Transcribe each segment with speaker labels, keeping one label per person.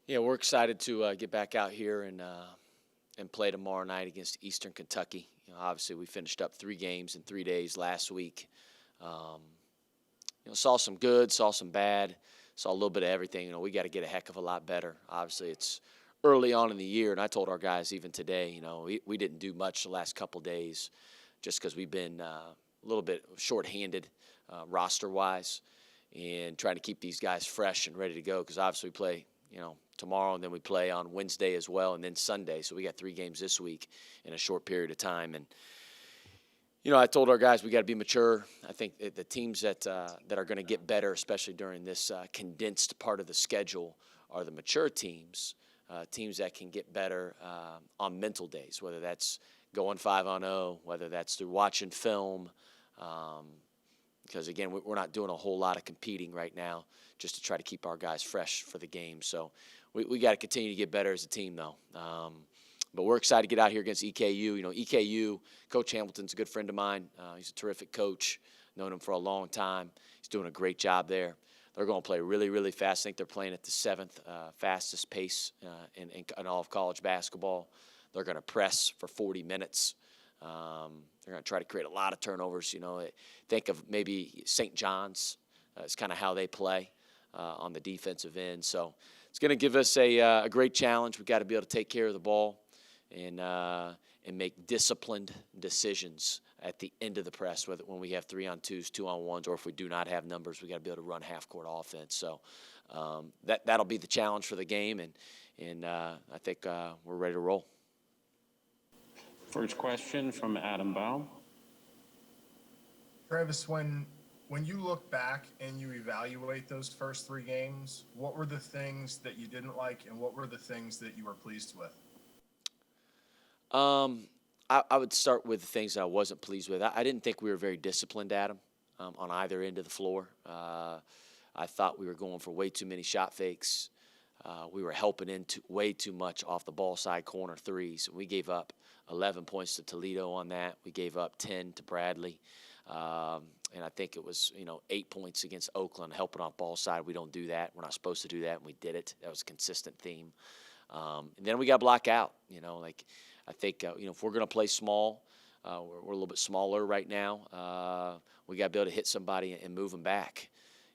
Speaker 1: Yeah, we're excited to get back out here and play tomorrow night against Eastern Kentucky. Obviously, we finished up 3 games in 3 days last week. Um, saw some good, saw some bad, saw a little bit of everything. We got to get a heck of a lot better. Obviously, it's early on in the year, and I told our guys even today, we didn't do much the last couple days just because we've been a little bit shorthanded roster-wise and trying to keep these guys fresh and ready to go because obviously we play, tomorrow, and then we play on Wednesday as well, and then Sunday. So we got 3 games this week in a short period of time. And I told our guys we got to be mature. I think the teams that are going to get better, especially during this condensed part of the schedule, are the mature teams, teams that can get better on mental days, whether that's going 5-on-0, whether that's through watching film. Because, again, we're not doing a whole lot of competing right now just to try to keep our guys fresh for the game. So we got to continue to get better as a team, though. But we're excited to get out here against EKU. EKU, Coach Hamilton's a good friend of mine. He's a terrific coach. Known him for a long time. He's doing a great job there. They're going to play really, really fast. I think they're playing at the 7th fastest pace in all of college basketball. They're going to press for 40 minutes. They're going to try to create a lot of turnovers. Think of maybe St. John's. It's kind of how they play on the defensive end. So it's going to give us a great challenge. We've got to be able to take care of the ball and make disciplined decisions at the end of the press, whether when we have 3-on-2s, 2-on-1s, or if we do not have numbers, we got to be able to run half-court offense. So that'll be the challenge for the game, and I think we're ready to roll.
Speaker 2: First question from Adam Baum.
Speaker 3: Travis, when you look back and you evaluate those first 3 games, what were the things that you didn't like and what were the things that you were pleased with?
Speaker 1: I would start with the things that I wasn't pleased with. I didn't think we were very disciplined, Adam, on either end of the floor. I thought we were going for way too many shot fakes. We were helping in way too much off the ball side corner threes. We gave up 11 points to Toledo on that. We gave up 10 to Bradley. And I think it was, 8 points against Oakland, helping off ball side. We don't do that. We're not supposed to do that, and we did it. That was a consistent theme. And then we got to block out. I think, if we're going to play small, we're a little bit smaller right now. We got to be able to hit somebody and move them back.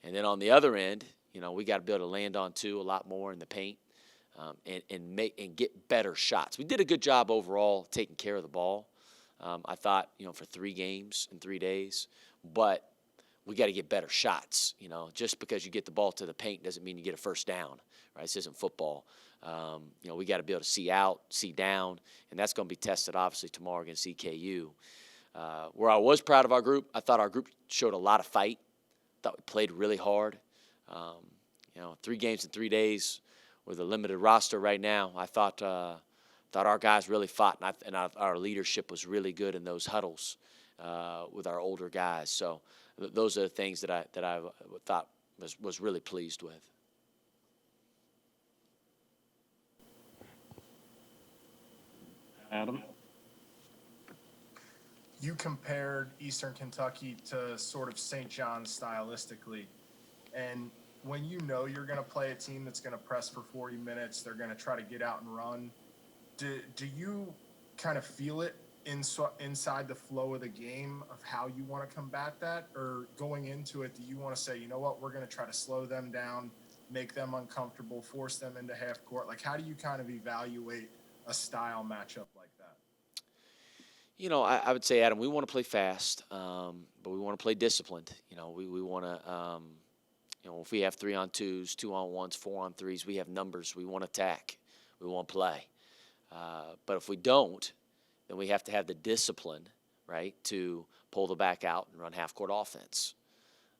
Speaker 1: And then on the other end, we got to be able to land on 2 a lot more in the paint and get better shots. We did a good job overall taking care of the ball. I thought, for 3 games in 3 days, but we got to get better shots. Just because you get the ball to the paint doesn't mean you get a first down, right? This isn't football. We got to be able to see out, see down, and that's going to be tested obviously tomorrow against EKU. Where I was proud of our group, I thought our group showed a lot of fight. Thought we played really hard. 3 games in 3 days with a limited roster right now. I thought our guys really fought, and our leadership was really good in those huddles with our older guys. So those are the things that I thought was really pleased with.
Speaker 2: Adam?
Speaker 3: You compared Eastern Kentucky to sort of St. John's stylistically, and when you're going to play a team that's going to press for 40 minutes, they're going to try to get out and run, do you kind of feel it inside the flow of the game of how you want to combat that? Or going into it, do you want to say, we're going to try to slow them down, make them uncomfortable, force them into half court? Like, how do you kind of evaluate a style matchup like that?
Speaker 1: I would say, Adam, we want to play fast, but we want to play disciplined. We want to, if we have 3-on-2s, 2-on-1s, 4-on-3s, we have numbers. We want to attack. We want to play. But if we don't, then we have to have the discipline, right, to pull the back out and run half-court offense.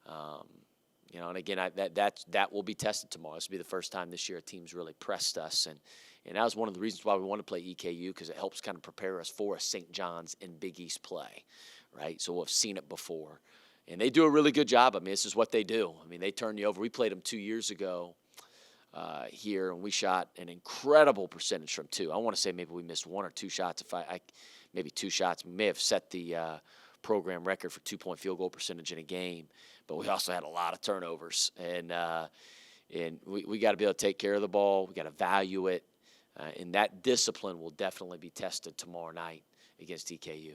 Speaker 1: And again, that will be tested tomorrow. This will be the first time this year a team's really pressed us, and that was one of the reasons why we want to play EKU, because it helps kind of prepare us for a St. John's and Big East play, right? So we've seen it before, and they do a really good job. I mean, this is what they do. I mean, they turn you over. We played them 2 years ago here, and we shot an incredible percentage from 2. I want to say maybe we missed 1 or 2 shots. Maybe 2 shots. We may have set the program record for 2-point field goal percentage in a game, but we also had a lot of turnovers. And And we got to be able to take care of the ball. We got to value it. And that discipline will definitely be tested tomorrow night against TKU.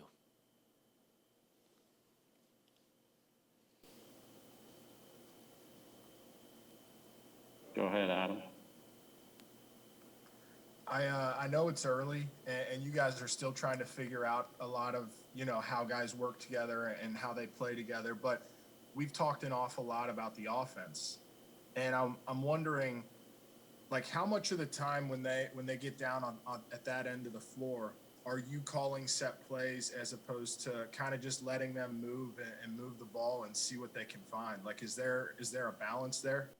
Speaker 2: Go ahead, Adam.
Speaker 3: I know it's early, and you guys are still trying to figure out a lot of, how guys work together and how they play together. But we've talked an awful lot about the offense, and I'm wondering, like, how much of the time when they get down on at that end of the floor, are you calling set plays as opposed to kind of just letting them move and move the ball and see what they can find? Like, is there a balance there?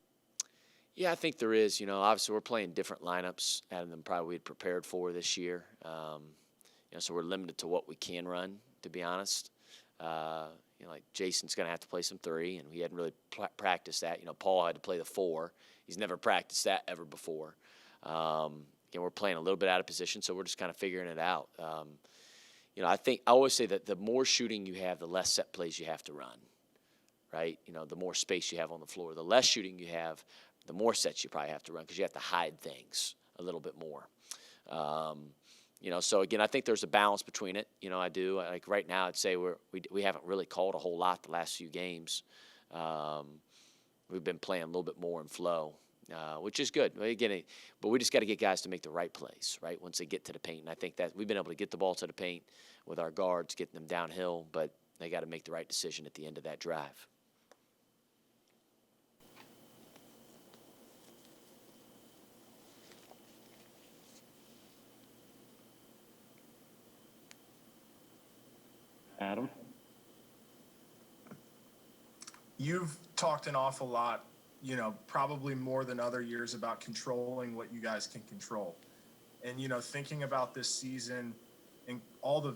Speaker 1: Yeah, I think there is. Obviously we're playing different lineups than probably we'd prepared for this year. So we're limited to what we can run, to be honest. Like Jason's going to have to play some 3, and we hadn't really practiced that. Paul had to play the 4. He's never practiced that ever before. We're playing a little bit out of position, so we're just kind of figuring it out. I always say that the more shooting you have, the less set plays you have to run, right? The more space you have on the floor. The less shooting you have, the more sets you probably have to run because you have to hide things a little bit more. So again, I think there's a balance between it. I do. Like right now, I'd say we haven't really called a whole lot the last few games. We've been playing a little bit more in flow, which is good. Again, but we just got to get guys to make the right plays, right, once they get to the paint. And I think that we've been able to get the ball to the paint with our guards, getting them downhill, but they got to make the right decision at the end of that drive.
Speaker 2: Adam?
Speaker 3: You've talked an awful lot, probably more than other years about controlling what you guys can control. And, thinking about this season and all the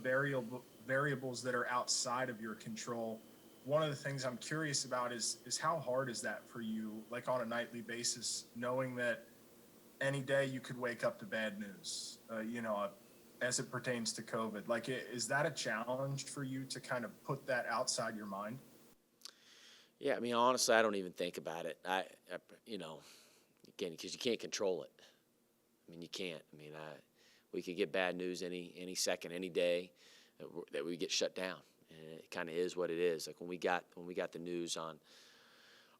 Speaker 3: variables that are outside of your control, one of the things I'm curious about is how hard is that for you, like on a nightly basis, knowing that any day you could wake up to bad news, as it pertains to COVID? Like, is that a challenge for you to kind of put that outside your mind?
Speaker 1: Yeah, honestly, I don't even think about it. Again, because you can't control it. You can't. We could get bad news any second, any day that we get shut down, and it kind of is what it is. Like when we got the news on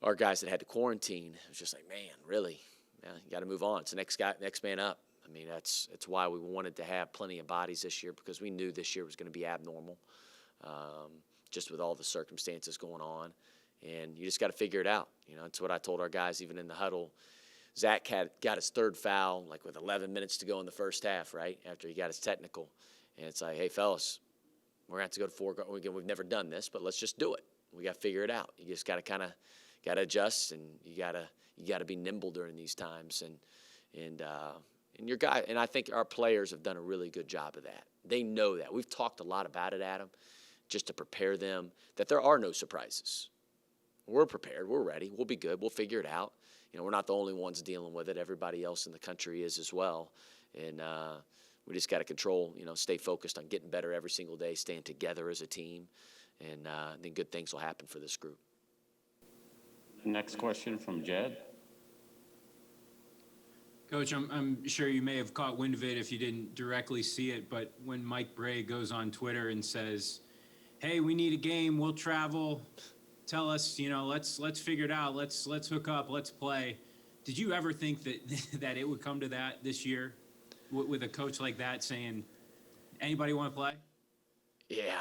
Speaker 1: our guys that had to quarantine, it was just like, man, really? Yeah, you got to move on. It's the next man up. That's why we wanted to have plenty of bodies this year, because we knew this year was going to be abnormal, just with all the circumstances going on. And you just got to figure it out. It's what I told our guys even in the huddle. Zach got his 3rd foul, like with 11 minutes to go in the first half, right, after he got his technical. And it's like, hey, fellas, we're going to have to go to 4. Again, we've never done this, but let's just do it. We got to figure it out. You just got to adjust, and you got to be nimble during these times. And your guy, and I think our players have done a really good job of that. They know that. We've talked a lot about it, Adam, just to prepare them that there are no surprises. We're prepared. We're ready. We'll be good. We'll figure it out. We're not the only ones dealing with it. Everybody else in the country is as well. And we just got to control, stay focused on getting better every single day, staying together as a team, and then good things will happen for this group.
Speaker 2: Next question from Jed.
Speaker 4: Coach, I'm sure you may have caught wind of it if you didn't directly see it, but when Mike Bray goes on Twitter and says, hey, we need a game, we'll travel, tell us, let's figure it out, let's hook up, let's play. Did you ever think that it would come to that this year with a coach like that saying, anybody want to play?
Speaker 1: Yeah.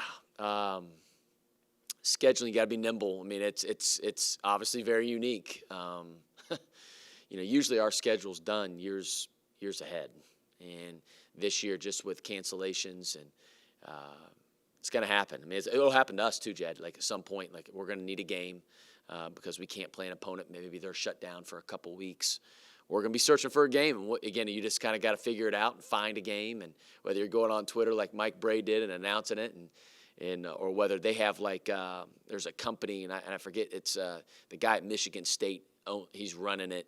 Speaker 1: Scheduling, you got to be nimble. It's obviously very unique. Usually our schedule's done years ahead, and this year just with cancellations, and it's going to happen. It'll happen to us too, Jed. Like at some point, like we're going to need a game because we can't play an opponent. Maybe they're shut down for a couple weeks. We're going to be searching for a game, and again, you just kind of got to figure it out and find a game. And whether you're going on Twitter like Mike Bray did and announcing it, and or whether they have like there's a company, and I forget, it's the guy at Michigan State. He's running it.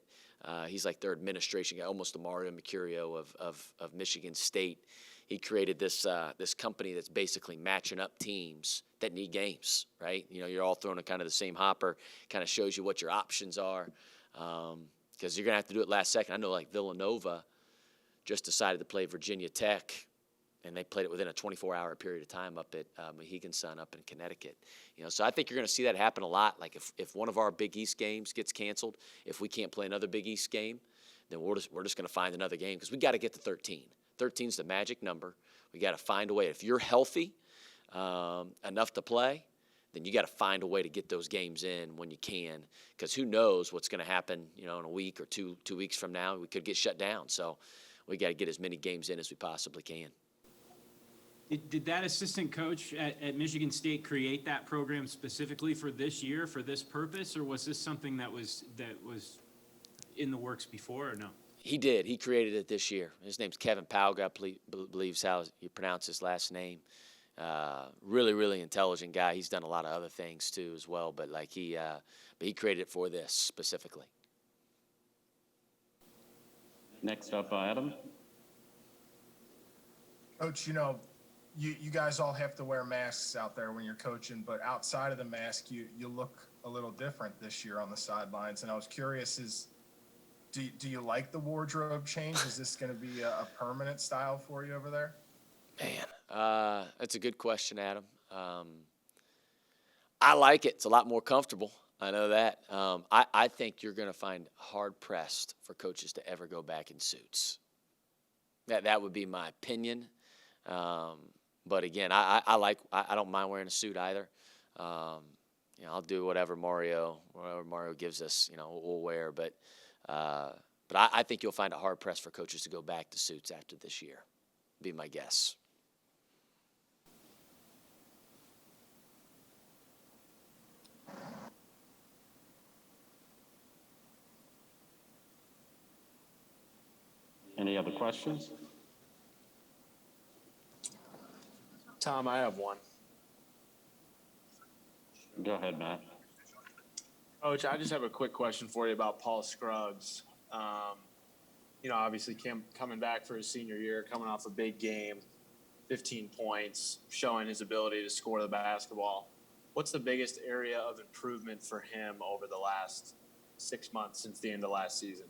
Speaker 1: He's like their administration guy, almost the Mario Mercurio of Michigan State. He created this company that's basically matching up teams that need games, right? You're all thrown in kind of the same hopper. Kind of shows you what your options are. because you're going to have to do it last second. I know like Villanova just decided to play Virginia Tech, and they played it within a 24-hour period of time up at Mohegan Sun up in Connecticut. So I think you're going to see that happen a lot. Like if one of our Big East games gets canceled, if we can't play another Big East game, then we're just going to find another game because we got to get to 13. 13 is the magic number. We got to find a way. If you're healthy enough to play, then you got to find a way to get those games in when you can, because who knows what's going to happen, in a week or 2 weeks from now. We could get shut down. So we got to get as many games in as we possibly can.
Speaker 4: Did that assistant coach at Michigan State create that program specifically for this year, for this purpose, or was this something that was in the works before, or no?
Speaker 1: He did. He created it this year. His name's Kevin Pauga, I believes how you pronounce his last name. Really, really intelligent guy. He's done a lot of other things too as well, but he created it for this specifically.
Speaker 2: Next up, Adam.
Speaker 3: Coach, you guys all have to wear masks out there when you're coaching, but outside of the mask, you look a little different this year on the sidelines. And I was curious, do you like the wardrobe change? Is this going to be a permanent style for you over there?
Speaker 1: Man, that's a good question, Adam. I like it. It's a lot more comfortable. I know that. I think you're going to find hard-pressed for coaches to ever go back in suits. That would be my opinion. But again, I don't mind wearing a suit either. I'll do whatever Mario gives us, we'll wear. But I think you'll find it hard pressed for coaches to go back to suits after this year. Be my guess.
Speaker 2: Any other questions?
Speaker 5: Tom, I have one.
Speaker 2: Go ahead, Matt.
Speaker 5: Coach, I just have a quick question for you about Paul Scruggs. Obviously coming back for his senior year, coming off a big game, 15 points, showing his ability to score the basketball. What's the biggest area of improvement for him over the last 6 months since the end of last season?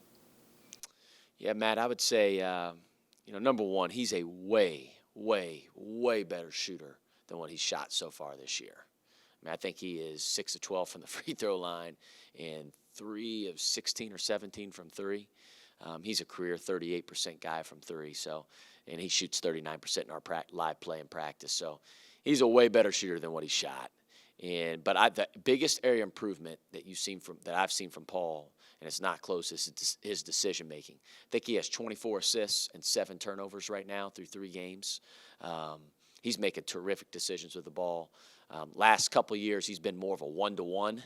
Speaker 1: Yeah, Matt, I would say, number one, he's a way, way, way better shooter than what he's shot so far this year. I think he is 6 of 12 from the free throw line and 3 of 16 or 17 from three. He's a career 38% guy from three, and he shoots 39% in our live play in practice. So he's a way better shooter than what he shot. But the biggest area of improvement that I've seen from Paul, and it's not close, is his decision making. I think he has 24 assists and 7 turnovers right now through 3 games. He's making terrific decisions with the ball. Last couple of years, he's been more of a 1-to-1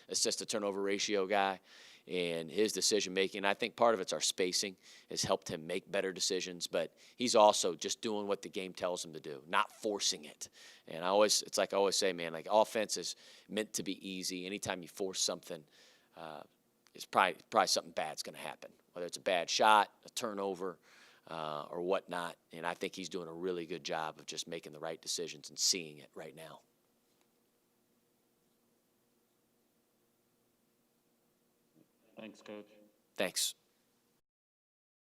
Speaker 1: assist-to-turnover ratio guy. And his decision-making, I think part of it's our spacing, has helped him make better decisions. But he's also just doing what the game tells him to do, not forcing it. And it's like I always say, man, like offense is meant to be easy. Anytime you force something, it's probably something bad's going to happen, whether it's a bad shot, a turnover, or whatnot. And I think he's doing a really good job of just making the right decisions and seeing it right now.
Speaker 2: Thanks, Coach.
Speaker 1: Thanks.